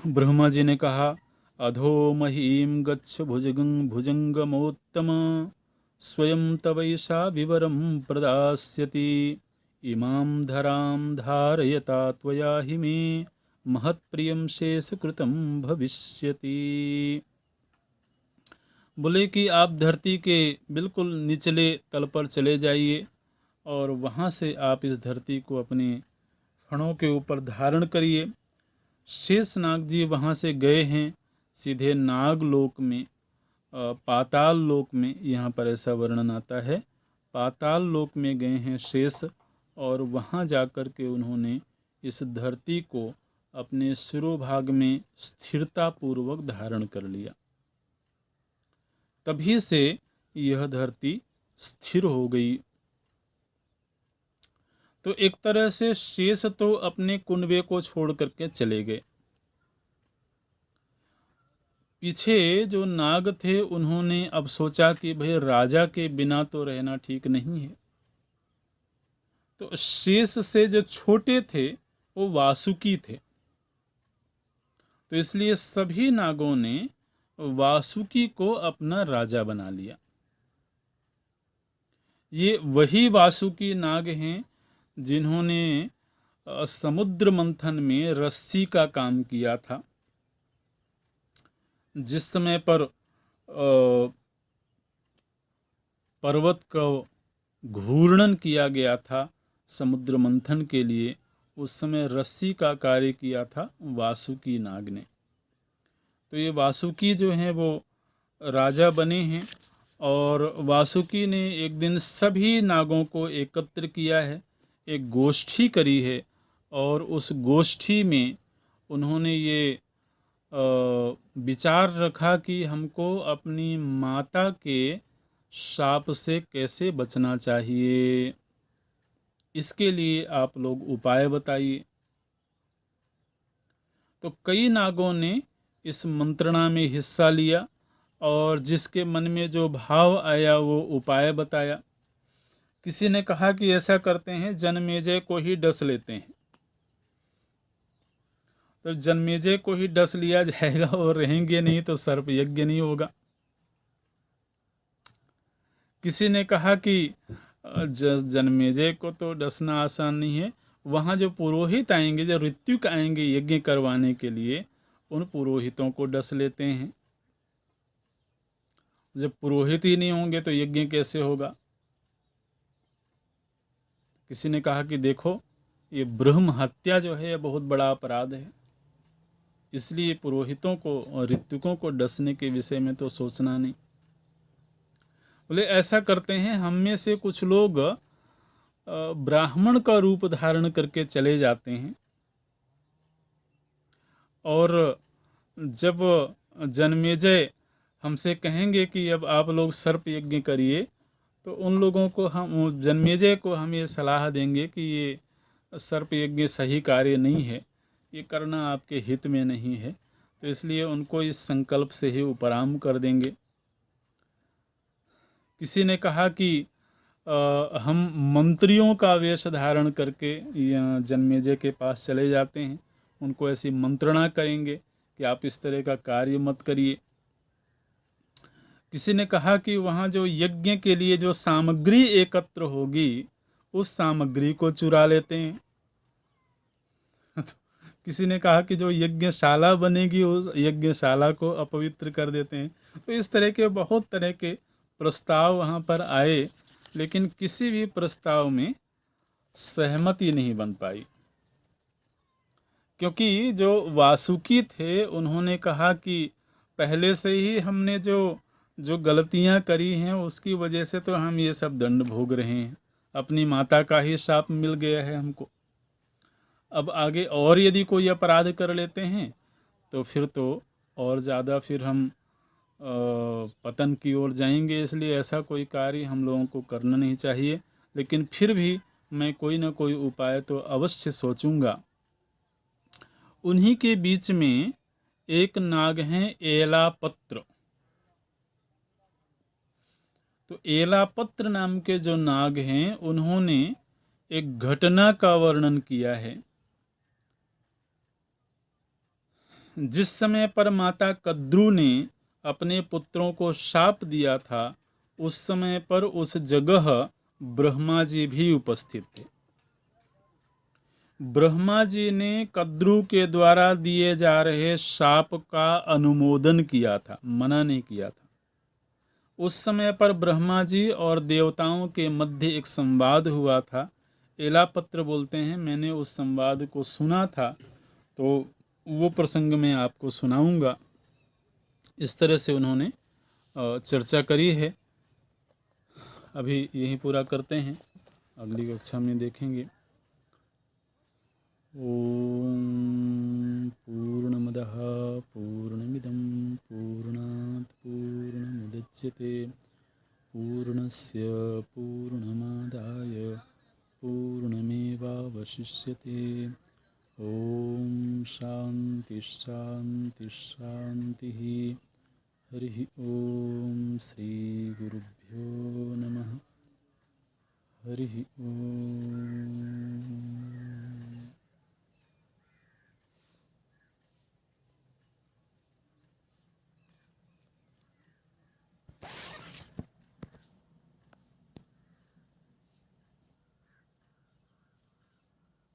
ब्रह्मा जी ने कहा, अधो महीम गच्छ भुजंगमोत्तम, स्वयं तवैषा विवरम प्रदास्यति, इमां धरां धारयता त्वया हि मे महत्प्रियं शेषकृतं भविष्यति। बोले कि आप धरती के बिल्कुल निचले तल पर चले जाइए और वहाँ से आप इस धरती को अपने फणों के ऊपर धारण करिए। शेष नाग जी वहाँ से गए हैं सीधे नागलोक में, पाताल लोक में, यहाँ पर ऐसा वर्णन आता है, पाताल लोक में गए हैं शेष, और वहाँ जाकर के उन्होंने इस धरती को अपने सिरोभाग में स्थिरता पूर्वक धारण कर लिया। तभी से यह धरती स्थिर हो गई। तो एक तरह से शेष तो अपने कुनबे को छोड़ करके चले गए। पीछे जो नाग थे उन्होंने अब सोचा कि भाई राजा के बिना तो रहना ठीक नहीं है। तो शेष से जो छोटे थे वो वासुकी थे। तो इसलिए सभी नागों ने वासुकी को अपना राजा बना लिया। ये वही वासुकी नाग हैं जिन्होंने समुद्र मंथन में रस्सी का काम किया था। जिस समय पर पर्वत को घूर्णन किया गया था समुद्र मंथन के लिए, उस समय रस्सी का कार्य किया था वासुकी नाग ने। तो ये वासुकी जो हैं वो राजा बने हैं और वासुकी ने एक दिन सभी नागों को एकत्र किया है, एक गोष्ठी करी है और उस गोष्ठी में उन्होंने ये विचार रखा कि हमको अपनी माता के शाप से कैसे बचना चाहिए, इसके लिए आप लोग उपाय बताइए। तो कई नागों ने इस मंत्रणा में हिस्सा लिया और जिसके मन में जो भाव आया वो उपाय बताया। किसी ने कहा कि ऐसा करते हैं, जन्मेजय को ही डस लेते हैं। तो जन्मेजय को ही डस लिया जाएगा और रहेंगे नहीं तो सर्प यज्ञ नहीं होगा। किसी ने कहा कि जन्मेजय को तो डसना आसान नहीं है, वहाँ जो पुरोहित आएंगे, जो ऋत्विक आएंगे यज्ञ करवाने के लिए, उन पुरोहितों को डस लेते हैं। जब पुरोहित ही नहीं होंगे तो यज्ञ कैसे होगा। किसी ने कहा कि देखो ये ब्रह्म हत्या जो है बहुत बड़ा अपराध है, इसलिए पुरोहितों को और ऋत्विकों को डसने के विषय में तो सोचना नहीं। बोले ऐसा करते हैं, हम में से कुछ लोग ब्राह्मण का रूप धारण करके चले जाते हैं और जब जन्मेजय हमसे कहेंगे कि अब आप लोग सर्प यज्ञ करिए, तो उन लोगों को हम जन्मेजय को हम ये सलाह देंगे कि ये सर्प यज्ञ सही कार्य नहीं है, ये करना आपके हित में नहीं है। तो इसलिए उनको इस संकल्प से ही उपराम कर देंगे। किसी ने कहा कि हम मंत्रियों का वेश धारण करके जन्मेजय के पास चले जाते हैं, उनको ऐसी मंत्रणा करेंगे कि आप इस तरह का कार्य मत करिए। किसी ने कहा कि वहाँ जो यज्ञ के लिए जो सामग्री एकत्र होगी उस सामग्री को चुरा लेते हैं। तो किसी ने कहा कि जो यज्ञशाला बनेगी उस यज्ञशाला को अपवित्र कर देते हैं। तो इस तरह के बहुत तरह के प्रस्ताव वहाँ पर आए, लेकिन किसी भी प्रस्ताव में सहमति नहीं बन पाई, क्योंकि जो वासुकी थे उन्होंने कहा कि पहले से ही हमने जो गलतियाँ करी हैं उसकी वजह से तो हम ये सब दंड भोग रहे हैं, अपनी माता का ही शाप मिल गया है हमको। अब आगे और यदि कोई अपराध कर लेते हैं तो फिर तो और ज़्यादा फिर हम पतन की ओर जाएंगे, इसलिए ऐसा कोई कार्य हम लोगों को करना नहीं चाहिए। लेकिन फिर भी मैं कोई ना कोई उपाय तो अवश्य सोचूंगा। उन्हीं के बीच में एक नाग हैं एलापत्र। तो एलापत्र नाम के जो नाग हैं उन्होंने एक घटना का वर्णन किया है। जिस समय पर माता कद्रू ने अपने पुत्रों को शाप दिया था, उस समय पर उस जगह ब्रह्मा जी भी उपस्थित थे। ब्रह्मा जी ने कद्रू के द्वारा दिए जा रहे शाप का अनुमोदन किया था, मना नहीं किया था। उस समय पर ब्रह्मा जी और देवताओं के मध्य एक संवाद हुआ था। एलापत्र बोलते हैं, मैंने उस संवाद को सुना था, तो वो प्रसंग मैं आपको सुनाऊंगा। इस तरह से उन्होंने चर्चा करी है। अभी यही पूरा करते हैं, अगली कक्षा में देखेंगे। ओम पूर्णमदः पूर्णमिदं पूर्णात् पूर्णमुदच्यते पूर्णस्य पूर्णमादाय पूर्णमेवावशिष्यते। ॐ शान्ति शान्ति शान्तिः। हरिः ॐ श्रीगुरुभ्यो नमः। हरिः ॐ।